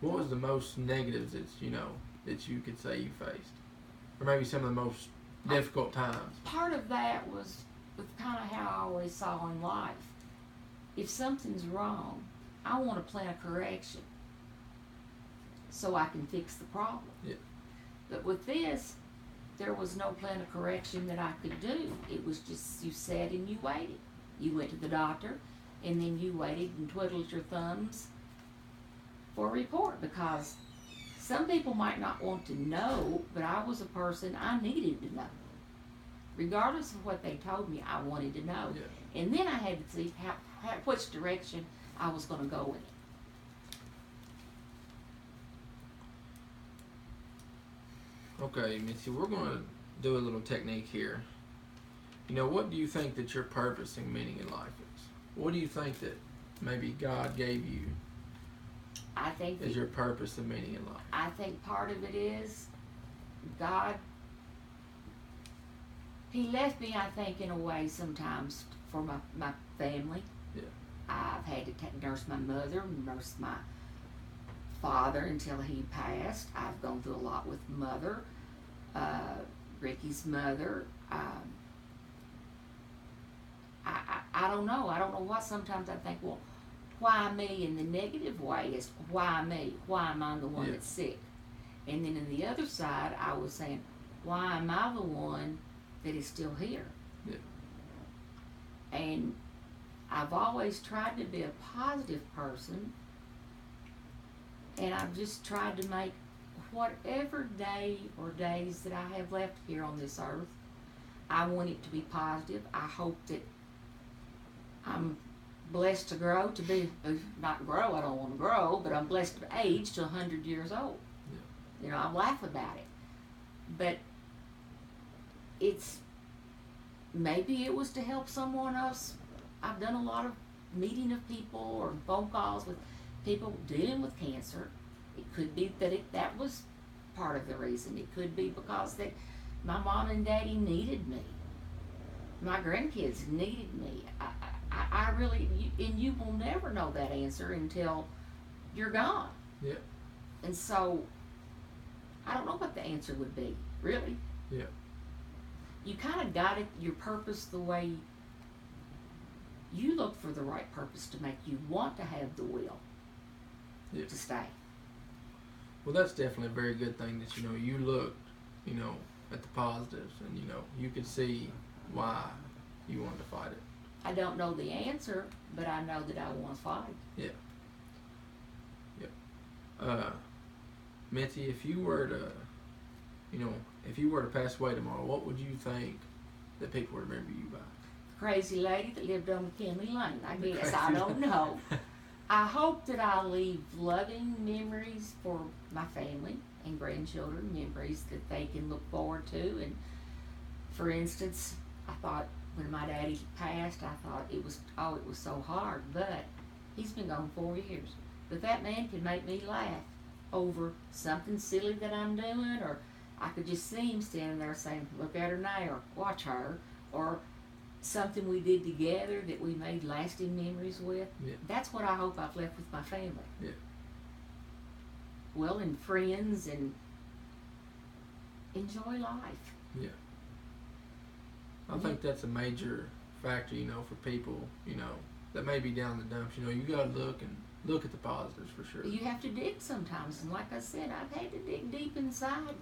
What was the most negatives that you could say you faced, or maybe some of the most difficult times? Part of that was with kind of how I always saw in life. If something's wrong, I want a plan of correction so I can fix the problem. Yeah. But with this, there was no plan of correction that I could do. It was just you sat and you waited. You went to the doctor, and then you waited and twiddled your thumbs for a report, because some people might not want to know, but I was a person I needed to know. Regardless of what they told me, I wanted to know. Yeah. And then I had to see which direction I was going to go in it. Okay, Mitzi, we're going to do a little technique here. What do you think that your purpose and meaning in life is? What do you think that maybe God gave you I think as your purpose and meaning in life? I think part of it is God. He left me, I think, in a way sometimes for my family. Yeah. I've had to nurse my mother, nurse my father until he passed. I've gone through a lot with mother, Ricky's mother. I don't know. I don't know what. Sometimes I think, well, why me in the negative way is why me? Why am I the one that's sick? And then in the other side, I was saying, why am I the one that is still here? Yeah. And I've always tried to be a positive person, and I've just tried to make whatever day or days that I have left here on this earth, I want it to be positive. I hope that I'm blessed to grow to be, not grow, I don't want to grow, but I'm blessed to age to 100 years old. Yeah. I laugh about it. But maybe it was to help someone else. I've done a lot of meeting of people or phone calls with people dealing with cancer. It could be that that was part of the reason. It could be because that my mom and daddy needed me. My grandkids needed me. I really, and you will never know that answer until you're gone. Yeah. And so, I don't know what the answer would be, really. Yeah. You kind of got it, your purpose, the way you look for the right purpose to make you want to have the will to stay. Well, that's definitely a very good thing that you looked, at the positives, and you could see why you wanted to fight it. I don't know the answer, but I know that I want to fight. Yeah. Yeah. Mitzi, if you were to pass away tomorrow, what would you think that people would remember you by? Crazy lady that lived on McKinley Lane, I guess. I don't know. I hope that I leave loving memories for my family and grandchildren, memories that they can look forward to. And for instance, I thought when my daddy passed, I thought it was so hard, but he's been gone 4 years. But that man can make me laugh over something silly that I'm doing, or I could just see him standing there saying, look at her now, or watch her, or something we did together that we made lasting memories with. Yeah. That's what I hope I've left with my family. Yeah. Well, and friends, and enjoy life. Yeah. I think that's a major factor, for people, that may be down the dumps. You got to look at the positives for sure. You have to dig sometimes, and like I said, I've had to dig deep inside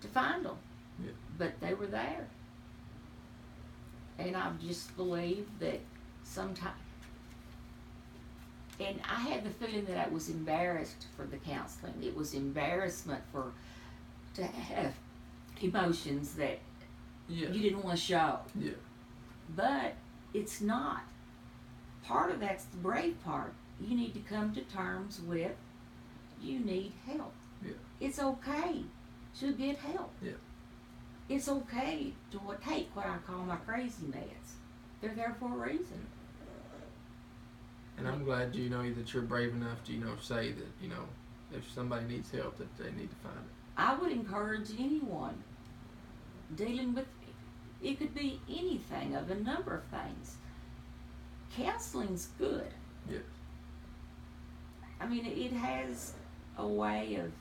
to find them. Yeah. But they were there. And I just believe that sometimes, and I had the feeling that I was embarrassed for the counseling. It was embarrassment to have emotions that you didn't want to show. Yeah. But it's not. Part of that's the brave part. You need to come to terms with you need help. Yeah. It's okay to get help. Yeah. It's okay to take what I call my crazy meds. They're there for a reason. And I'm glad that you're brave enough to say that if somebody needs help that they need to find it. I would encourage anyone dealing with it could be anything of a number of things. Counseling's good. Yes. I mean, it has a way of,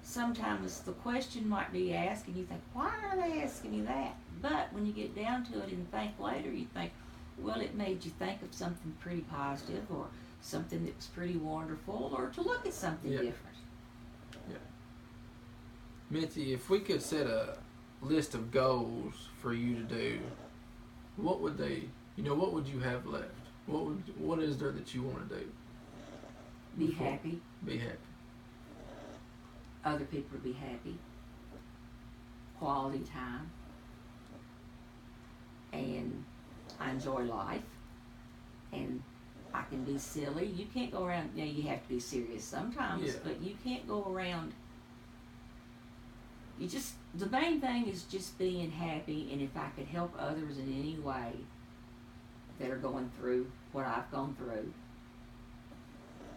sometimes the question might be asked and you think, why are they asking me that? But when you get down to it and think later, you think, well, it made you think of something pretty positive, or something that's pretty wonderful, or to look at something Yeah. different. Mitzi, if we could set a list of goals for you to do, what would they, what would you have left? What is there that you want to do? Be Before- happy. Be happy. Other people to be happy. Quality time. And I enjoy life. And I can be silly. You can't go around, you have to be serious sometimes, Yeah. but you can't go around. The main thing is just being happy, and if I could help others in any way that are going through what I've gone through,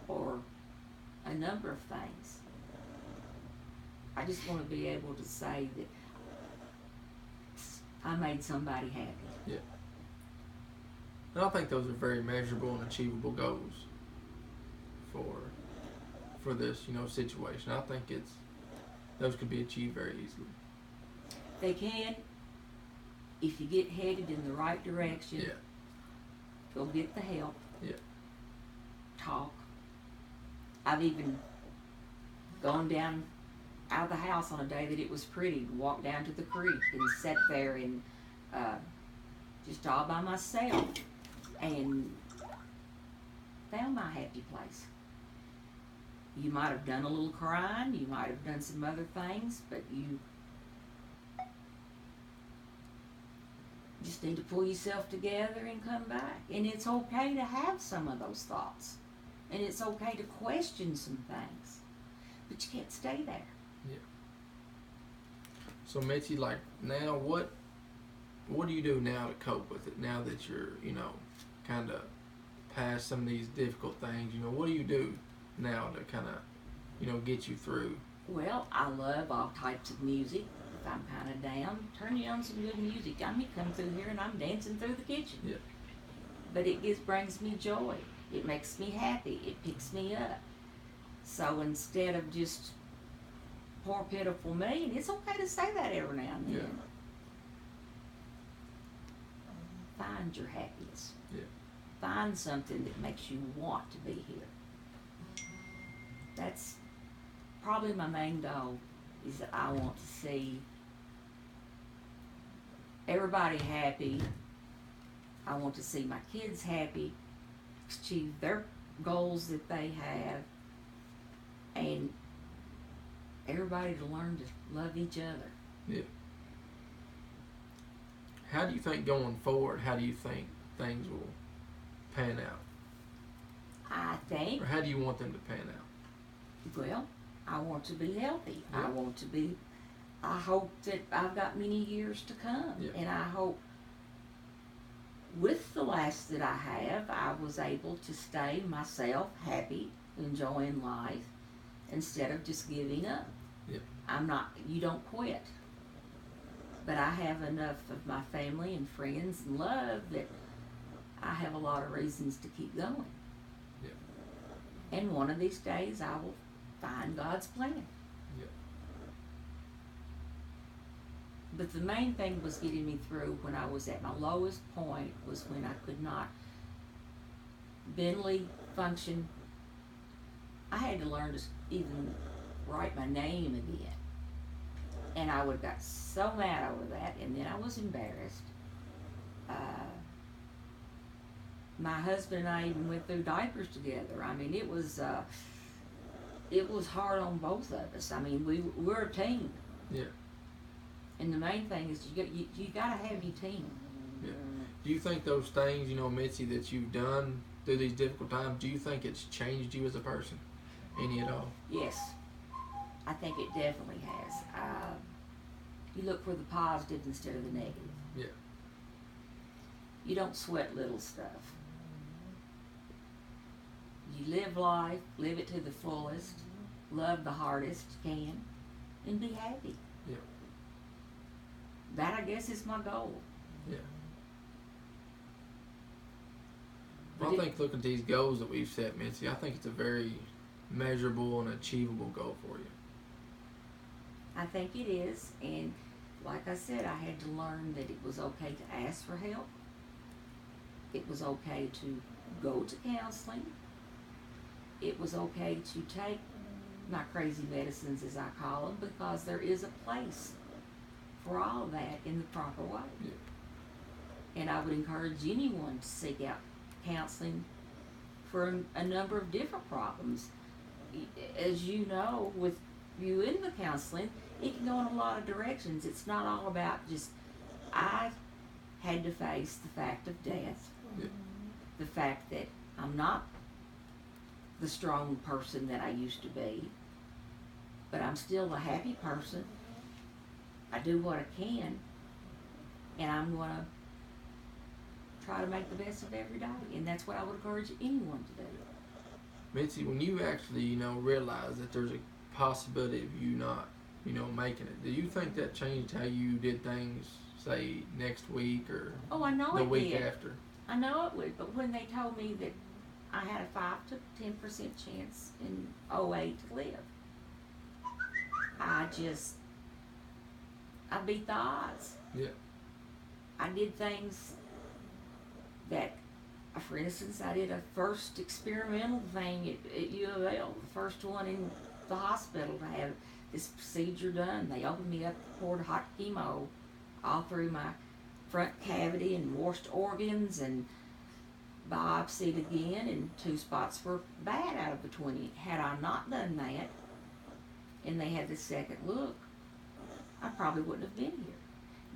or a number of things. I just want to be able to say that I made somebody happy. And I think those are very measurable and achievable goals for this, situation. I think those could be achieved very easily. They can, if you get headed in the right direction. Yeah. Go get the help. Yeah. Talk. I've even gone down out of the house on a day that it was pretty, walked down to the creek and sat there and just all by myself and found my happy place. You might have done a little crying, you might have done some other things, but you just need to pull yourself together and come back. And it's okay to have some of those thoughts. And it's okay to question some things. But you can't stay there. So Mitzi, like now, what do you do now to cope with it? Now that you're, kind of past some of these difficult things, what do you do now to kind of, get you through? Well, I love all types of music. If I'm kind of down, turn you on some good music. I may come through here and I'm dancing through the kitchen. Yeah. But it brings me joy. It makes me happy. It picks me up. So instead of just poor pitiful me, and it's okay to say that every now and then. Yeah. Find your happiness. Yeah. Find something that makes you want to be here. That's probably my main goal, is that I want to see everybody happy. I want to see my kids happy, achieve their goals that they have, and everybody to learn to love each other. Yeah. How do you think going forward, how do you think things will pan out? I think, Or how do you want them to pan out? well, I want to be healthy. Yeah. I hope that I've got many years to come. Yeah. And I hope with the last that I have, I was able to stay myself happy, enjoying life, instead of just giving up. Yeah. You don't quit. But I have enough of my family and friends and love that I have a lot of reasons to keep going. Yeah. And one of these days I will find God's plan. Yeah. But the main thing was getting me through when I was at my lowest point was when I could not mentally function. I had to learn to even write my name again. And I would have got so mad over that, and then I was embarrassed. My husband and I even went through diapers together. I mean, it was hard on both of us. I mean, we're a team. Yeah. And the main thing is you gotta have your team. Yeah. Do you think those things, Mitzi, that you've done through these difficult times, do you think it's changed you as a person? Any at all? Yes, I think it definitely has. You look for the positive instead of the negative. Yeah. You don't sweat little stuff. You live life, live it to the fullest, love the hardest you can, and be happy. Yeah. That, I guess, is my goal. Yeah. But Well, I think looking at these goals that we've set, Mitzi, I think it's a very measurable and achievable goal for you? I think it is, and like I said, I had to learn that it was okay to ask for help. It was okay to go to counseling. It was okay to take my crazy medicines, as I call them, because there is a place for all of that in the proper way. Yeah. And I would encourage anyone to seek out counseling for a number of different problems. As you know, with you in the counseling, it can go in a lot of directions. It's not all about just, I had to face the fact of death, Yeah. the fact that I'm not the strong person that I used to be, but I'm still a happy person. I do what I can, and I'm going to try to make the best of every day, and that's what I would encourage anyone to do. Mitzi, when you actually, realize that there's a possibility of you not, making it, do you think that changed how you did things, say, next week or Oh, I know the it week did. after? I know it would, but when they told me that I had a 5 to 10% chance in '08 to live, I beat the odds. Yeah. I did things that, for instance, I did a first experimental thing at U of L, the first one in the hospital to have this procedure done. They opened me up, poured hot chemo all through my front cavity and washed organs and biopsied again, and 2 spots were bad out of the 20. Had I not done that, and they had the second look, I probably wouldn't have been here.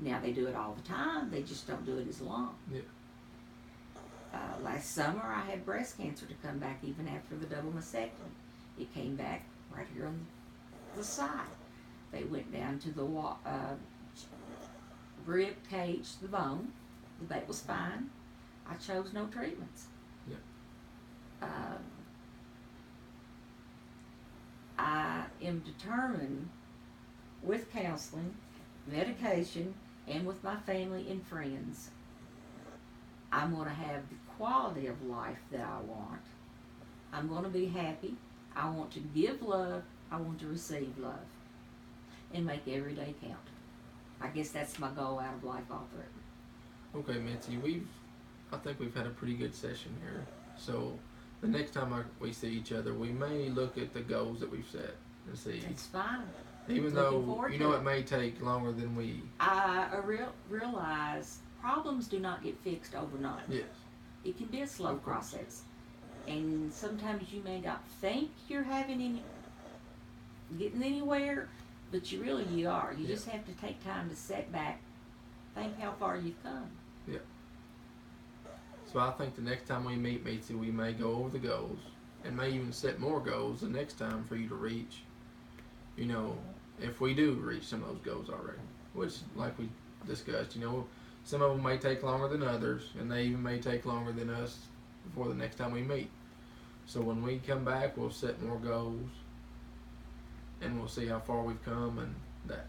Now they do it all the time, they just don't do it as long. Yeah. Last summer I had breast cancer to come back even after the double mastectomy. It came back right here on the side. They went down to the rib cage, the bone. The baby was fine. I chose no treatments. Yeah. I am determined, with counseling, medication, and with my family and friends, I'm going to have the quality of life that I want. I'm going to be happy. I want to give love. I want to receive love. And make every day count. I guess that's my goal out of life all through. Okay, Mitzi, I think we've had a pretty good session here. So the next time we see each other, we may look at the goals that we've set and see. That's fine. Even Looking though, forward you to know, it. it may take longer than we. I realize problems do not get fixed overnight. Yes. It can be a slow Of course. process. And sometimes you may not think you're getting anywhere, but you are. You Yeah. just have to take time to sit back, think how far you've come. Yeah. So I think the next time we meet, Mitzi, we may go over the goals and may even set more goals the next time for you to reach. If we do reach some of those goals already, which, like we discussed, some of them may take longer than others, and they even may take longer than us before the next time we meet. So when we come back, we'll set more goals, and we'll see how far we've come and that.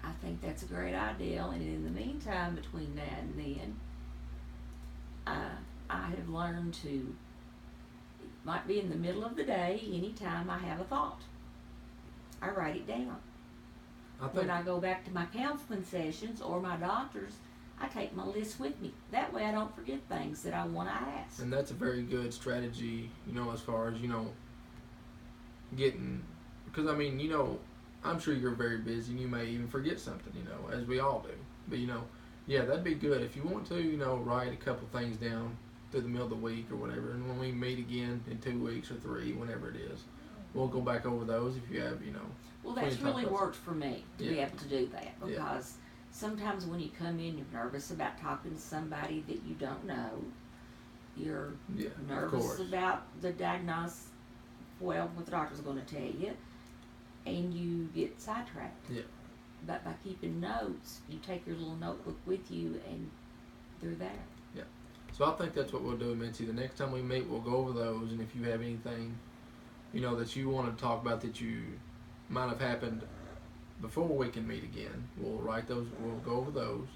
I think that's a great idea. And in the meantime, between now and then, I have learned to, it might be in the middle of the day, anytime I have a thought, I write it down. I think When I go back to my counseling sessions or my doctor's, I take my list with me. That way I don't forget things that I want to ask. And that's a very good strategy, as far as, getting, because I'm sure you're very busy and you may even forget something, as we all do. But, yeah, that'd be good. If you want to, write a couple things down through the middle of the week or whatever, and when we meet again in 2 weeks or 3, whenever it is, we'll go back over those if you have, Well, that's plenty of really time. worked for me to be Yeah. able to do that, Yeah. because sometimes when you come in, you're nervous about talking to somebody that you don't know. You're Yeah, of nervous course. about the diagnosis, what the doctor's going to tell you, and you get sidetracked. Yeah. But by keeping notes, you take your little notebook with you, and they're there. So I think that's what we'll do, Mitzi. The next time we meet, we'll go over those, and if you have anything, that you want to talk about that you might have happened before we can meet again, we'll write those, we'll go over those,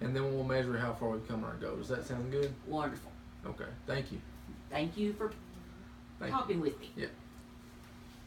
and then we'll measure how far we've come on our goals. Does that sound good? Wonderful. Okay, thank you. Thank you for Thank you. talking with me. Yeah.